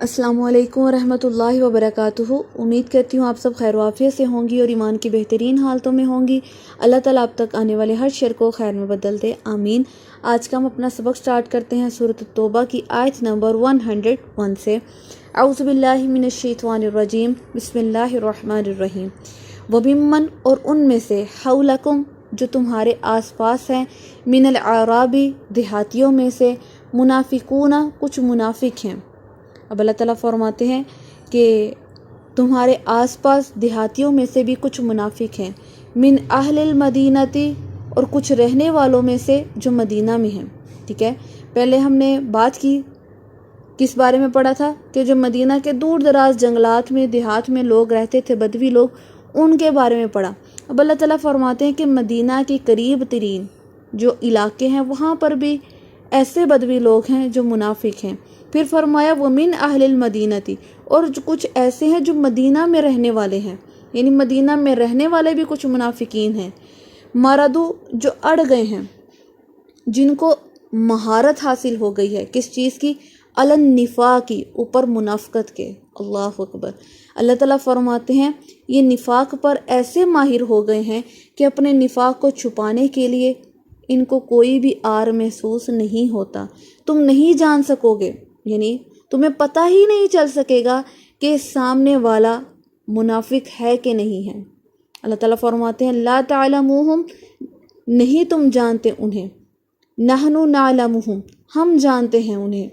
अस्सलामु अलैकुम वरहमतुल्लाहि वबरकातुहू। उम्मीद करती हूँ आप सब खैर वाफ़ियत से होंगी और ईमान की बेहतरीन हालतों में होंगी। अल्लाह ताला आप तक आने वाले हर शर को खैर में बदल दे, आमीन। आज का हम अपना सबक स्टार्ट करते हैं सूरत तौबा की आयत नंबर 101 से। औज़ु बिल्लाहि मिनश शैतानिर रजीम, बिस्मिल्लाहिर रहमानिर रहीम। वबिम्मन, और उनमें से, हौलकुम, जो तुम्हारे आसपास हैं, मिनल आराबी, देहातियों में से, मुनाफिकूना, कुछ मुनाफिक हैं। अब अल्लाह ताला फरमाते हैं कि तुम्हारे आसपास देहातियों में से भी कुछ मुनाफिक हैं। मिन अहलिल मदीनती, और कुछ रहने वालों में से जो मदीना में हैं। ठीक है, पहले हमने बात की, किस बारे में पढ़ा था कि जो मदीना के दूर दराज जंगलात में देहात में लोग रहते थे, बदवी लोग, उनके बारे में पढ़ा। अब अल्लाह ताला फरमाते हैं कि मदीना के करीब तरीन जो इलाके हैं वहाँ पर भी ऐसे बदवी लोग हैं जो मुनाफिक हैं। फिर फरमाया वो मिन अहलिल मदीनती, और जो कुछ ऐसे हैं जो मदीना में रहने वाले हैं, यानी मदीना में रहने वाले भी कुछ मुनाफिकीन हैं। मरदू, जो अड़ गए हैं, जिनको महारत हासिल हो गई है किस चीज़ की, अलन निफा की, ऊपर मुनाफकत के। अल्लाह अकबर। अल्लाह ताला फरमाते हैं ये निफाक पर ऐसे माहिर हो गए हैं कि अपने निफाक को छुपाने के लिए इनको कोई भी आर महसूस नहीं होता। तुम नहीं जान सकोगे, यानी तुम्हें पता ही नहीं चल सकेगा कि सामने वाला मुनाफिक है कि नहीं है। अल्लाह ताला फरमाते हैं ला तालमुहुम, नहीं तुम जानते उन्हें, नहनु नालमुहुम, हम जानते हैं उन्हें।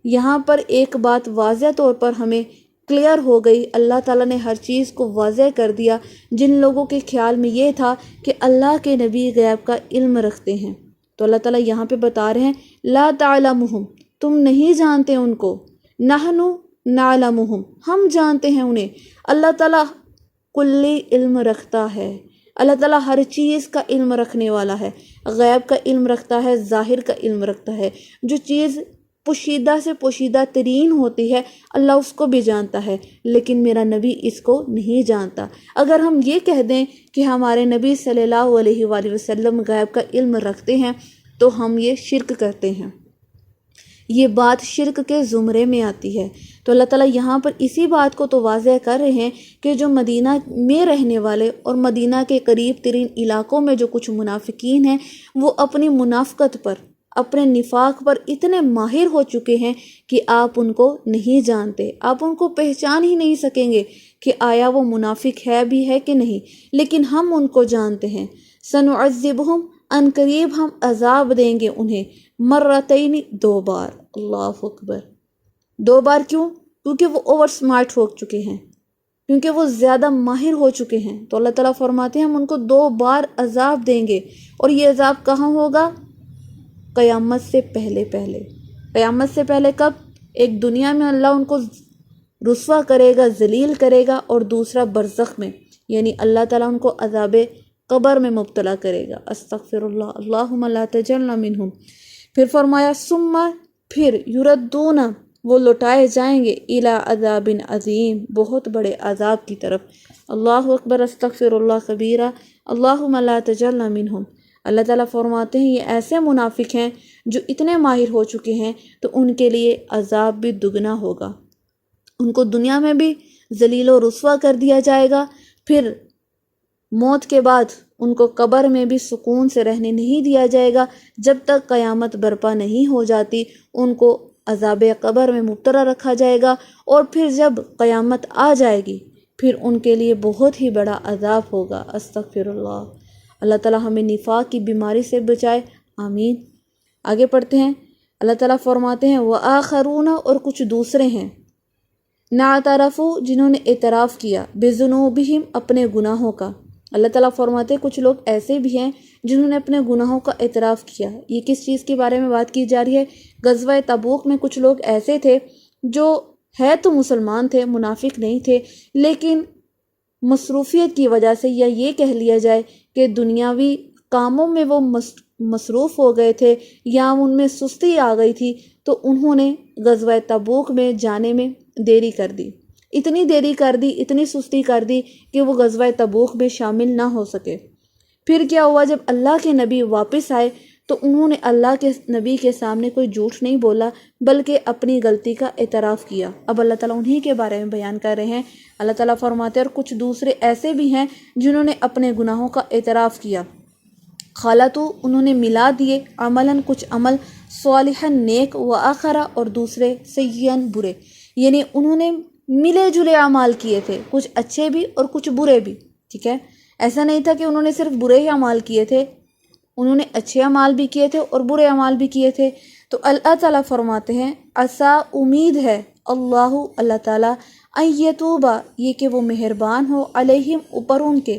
यहाँ पर एक बात वाज़ह तौर पर हमें क्लियर हो गई। अल्लाह ताला ने हर चीज़ को वाज़ह कर दिया। जिन लोगों के ख्याल में ये था कि अल्लाह के नबी गैब का इल्म रखते हैं, तो अल्लाह ताला यहाँ पे बता रहे हैं ला तालमुहुम, तुम नहीं जानते उनको, नहनु नालमुहुम, हम जानते हैं उन्हें। अल्लाह ताला कुल्ली इल्म रखता है। अल्लाह ताला हर चीज़ का इल्म रखने वाला है। गैब का इल्म रखता है, ज़ाहिर का इल्म रखता है। जो चीज़ पोशीदा से पोशीदा तरीन होती है अल्लाह उसको भी जानता है, लेकिन मेरा नबी इसको नहीं जानता। अगर हम ये कह दें कि हमारे नबी सल्लल्लाहु अलैहि वसल्लम गैब का इल्म रखते हैं तो हम ये शिरक करते हैं। ये बात शिरक के ज़ुमरे में आती है। तो अल्लाह ताला यहाँ पर इसी बात को तो वाज़ह कर रहे हैं कि जो मदीना में रहने वाले और मदीना के करीब तरीन इलाकों में जो कुछ मुनाफिकीन हैं वो अपनी मुनाफ़कत पर, अपने निफाक पर इतने माहिर हो चुके हैं कि आप उनको नहीं जानते, आप उनको पहचान ही नहीं सकेंगे कि आया वो मुनाफिक है भी है कि नहीं। लेकिन हम उनको जानते हैं। सनुअज़्ज़िबुहुम, अनकरीब हम अजाब देंगे उन्हें, मर्रतैनी, 2 बार। अल्लाह अकबर। 2 बार क्यों? क्योंकि वो ओवर स्मार्ट हो चुके हैं, क्योंकि वो ज़्यादा माहिर हो चुके हैं। तो अल्लाह ताला फरमाते हैं हम उनको 2 बार अजाब देंगे। और ये अजाब कहाँ होगा? क़यामत से पहले पहले। क़यामत से पहले कब? एक दुनिया में अल्लाह उनको रुस्वा करेगा, जलील करेगा, और दूसरा बरज़ख में, यानी अल्लाह ताला उनको अज़ाब क़ब्र में मुब्तला करेगा। अस्तग़फ़िरुल्लाह, अल्लाहुम्मा ला तजअलना मिनहुम। फिर फरमाया सुम्मा, फिर युरद्दूना, वो लौटाए जाएंगे, इला अज़ाबिन अज़ीम, बहुत बड़े अज़ाब की तरफ। अल्लाहु अकबर, अस्तग़फ़िरुल्लाह कबीरा, अल्लाहुम्मा ला तजअलना मिनहुम। अल्लाह ताला फरमाते हैं ये ऐसे मुनाफिक हैं जो इतने माहिर हो चुके हैं तो उनके लिए अज़ाब भी दुगना होगा। उनको दुनिया में भी जलील और रुस्वा कर दिया जाएगा, फिर मौत के बाद उनको कब्र में भी सुकून से रहने नहीं दिया जाएगा। जब तक क़यामत बर्पा नहीं हो जाती उनको अज़ाब क़ब्र में मुब्तला रखा जाएगा, और फिर जब क़यामत आ जाएगी फिर उनके लिए बहुत ही बड़ा अज़ाब होगा। अस्तग़फ़िरुल्लाह। अल्लाह ताला हमें निफाक की बीमारी से बचाए, आमीन। आगे पढ़ते हैं। अल्लाह ताला फरमाते हैं व आखरूना, और कुछ दूसरे हैं, नातरफ़ु, जिन्होंने एतराफ़ किया, बिज़ुनूबिहिम, अपने गुनाहों का। अल्लाह ताला फरमाते हैं कुछ लोग ऐसे भी हैं जिन्होंने अपने गुनाहों का एतराफ़ किया। ये किस चीज़ के बारे में बात की जा रही है? ग़ज़वा तबूक में कुछ लोग ऐसे थे जो है तो मुसलमान थे, मुनाफिक नहीं थे, लेकिन मसरूफ़ियत की वजह से, या ये कह लिया जाए कि दुनियावी कामों में वो मसरूफ़ हो गए थे या उनमें सुस्ती आ गई थी, तो उन्होंने ग़ज़वा तबूक में जाने में देरी कर दी। इतनी देरी कर दी, इतनी सुस्ती कर दी कि वो ग़ज़वा तबूक में शामिल ना हो सके। फिर क्या हुआ? जब अल्लाह के नबी वापस आए تو انہوں نے اللہ کے نبی کے سامنے کوئی جھوٹ نہیں بولا بلکہ اپنی غلطی کا اعتراف کیا۔ اب اللہ تعالیٰ انہی کے بارے میں بیان کر رہے ہیں۔ اللہ تعالیٰ فرماتے ہیں اور کچھ دوسرے ایسے بھی ہیں جنہوں نے اپنے گناہوں کا اعتراف کیا، خالتو انہوں نے ملا دیے، عملاً کچھ عمل، صالحاً نیک، و آخرہ اور دوسرے سیئاً برے، یعنی انہوں نے ملے جلے اعمال کیے تھے، کچھ اچھے بھی اور کچھ برے بھی، ٹھیک ہے۔ ایسا نہیں تھا کہ انہوں نے صرف برے ہی اعمال کیے تھے، انہوں نے اچھے اعمال بھی کیے تھے اور برے اعمال بھی کیے تھے۔ تو اللہ تعالیٰ فرماتے ہیں عسیٰ امید ہے اللہ تعالیٰ ان یتوبہ یہ کہ وہ مہربان ہو، علیہم اوپر ان کے،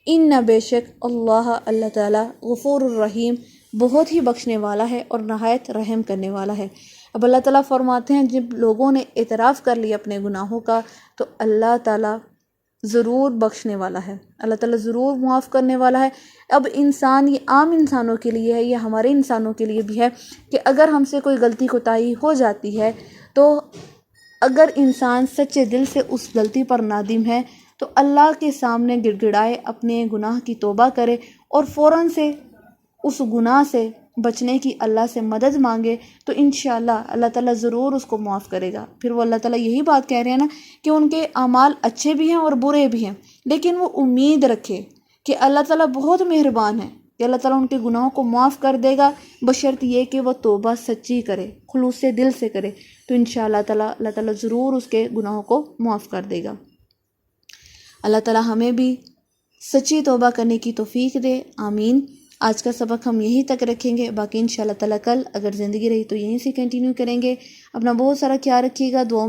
ان بے شک اللہ تعالیٰ غفور الرحیم بہت ہی بخشنے والا ہے اور نہایت رحم کرنے والا ہے۔ اب اللہ تعالیٰ فرماتے ہیں جب لوگوں نے اعتراف کر لیا اپنے گناہوں کا تو اللہ تعالیٰ ضرور بخشنے والا ہے، اللہ تعالیٰ ضرور معاف کرنے والا ہے۔ اب انسان، یہ عام انسانوں کے لیے ہے، یہ ہمارے انسانوں کے لیے بھی ہے کہ اگر ہم سے کوئی غلطی کوتاہی ہو جاتی ہے تو اگر انسان سچے دل سے اس غلطی پر نادم ہے تو اللہ کے سامنے گڑ گڑائے، اپنے گناہ کی توبہ کرے اور فوراً سے اس گناہ سے بچنے کی اللہ سے مدد مانگے تو انشاءاللہ اللہ تعالیٰ ضرور اس کو معاف کرے گا۔ پھر وہ اللہ تعالیٰ یہی بات کہہ رہے ہیں نا کہ ان کے اعمال اچھے بھی ہیں اور برے بھی ہیں، لیکن وہ امید رکھے کہ اللہ تعالیٰ بہت مہربان ہے کہ اللہ تعالیٰ ان کے گناہوں کو معاف کر دے گا، بشرط یہ کہ وہ توبہ سچی کرے، خلوص دل سے کرے، تو انشاءاللہ اللہ تعالیٰ ضرور اس کے گناہوں کو معاف کر دے گا۔ اللہ تعالیٰ ہمیں بھی سچی توبہ کرنے کی توفیق دے، آمین۔ آج کا سبق ہم یہیں تک رکھیں گے، باقی انشاءاللہ تعالیٰ کل اگر زندگی رہی تو یہیں سے کنٹینیو کریں گے۔ اپنا بہت سارا خیال رکھیے گا، دعاؤں